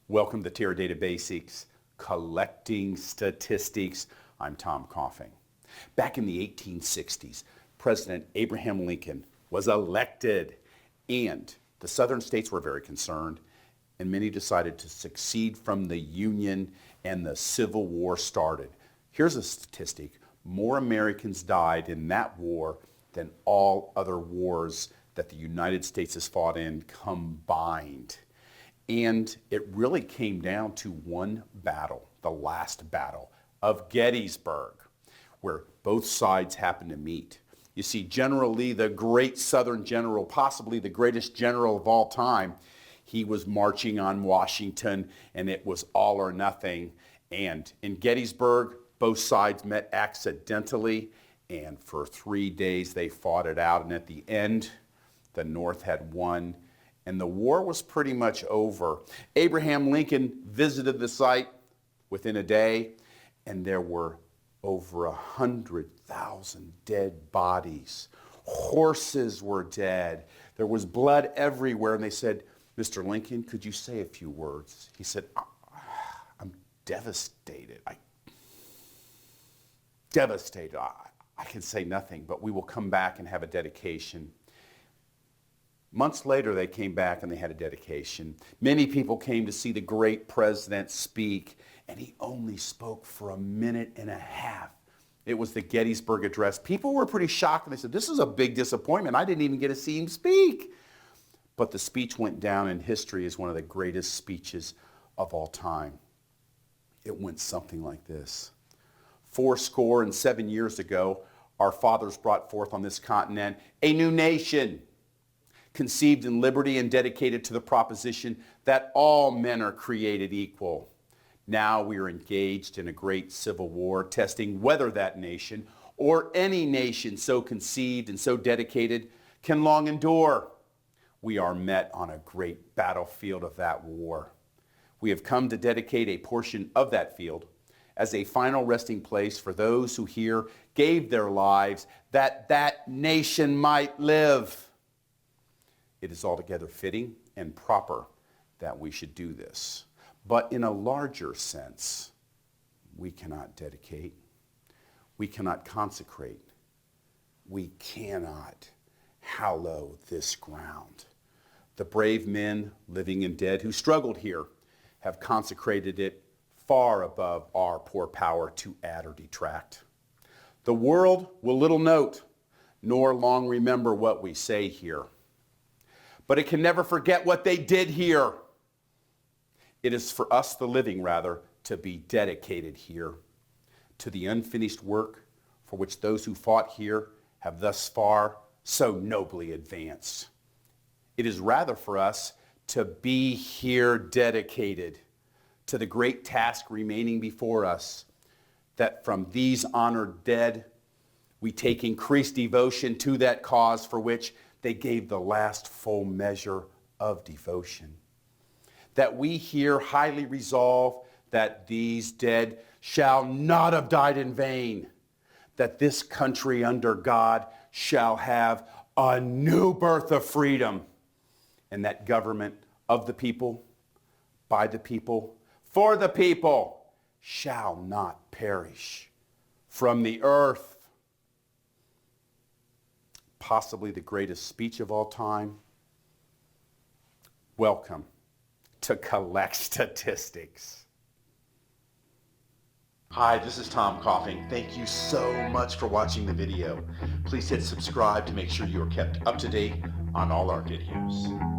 Welcome to Teradata Basics, Collecting Statistics. I'm Tom Coffing. Back in the 1860s, President Abraham Lincoln was elected, and the southern states were very concerned, and many decided to secede from the Union, and the Civil War started. Here's a statistic. More Americans died in that war than all other wars that the United States has fought in combined. And it really came down to one battle, the last battle of Gettysburg, where both sides happened to meet. You see, General Lee, the great Southern general, possibly the greatest general of all time, he was marching on Washington, and it was all or nothing. And in Gettysburg, both sides met accidentally, and for 3 days they fought it out. And at the end, the North had won, and the war was pretty much over. Abraham Lincoln visited the site within a day, and there were over 100,000 dead bodies. Horses were dead. There was blood everywhere, and they said, "Mr. Lincoln, could you say a few words?" He said, "I'm devastated. Devastated. I can say nothing, but we will come back and have a dedication." Months later, they came back and they had a dedication. Many people came to see the great president speak, and he only spoke for a minute and a half. It was the Gettysburg Address. People were pretty shocked, and they said, "This is a big disappointment. I didn't even get to see him speak." But the speech went down in history as one of the greatest speeches of all time. It went something like this. 77 years ago, our fathers brought forth on this continent a new nation, conceived in liberty and dedicated to the proposition that all men are created equal. Now we are engaged in a great civil war, testing whether that nation or any nation so conceived and so dedicated can long endure. We are met on a great battlefield of that war. We have come to dedicate a portion of that field as a final resting place for those who here gave their lives that that nation might live. It is altogether fitting and proper that we should do this. But in a larger sense, we cannot dedicate, we cannot consecrate, we cannot hallow this ground. The brave men, living and dead, who struggled here have consecrated it far above our poor power to add or detract. The world will little note, nor long remember what we say here. But it can never forget what they did here. It is for us, the living, rather, to be dedicated here to the unfinished work for which those who fought here have thus far so nobly advanced. It is rather for us to be here dedicated to the great task remaining before us, that from these honored dead, we take increased devotion to that cause for which they gave the last full measure of devotion. That we here highly resolve that these dead shall not have died in vain, that this country under God shall have a new birth of freedom, and that government of the people, by the people, for the people, shall not perish from the earth. Possibly the greatest speech of all time. Welcome to Collect Statistics. Hi, this is Tom Coffing. Thank you so much for watching the video. Please hit subscribe to make sure you are kept up to date on all our videos.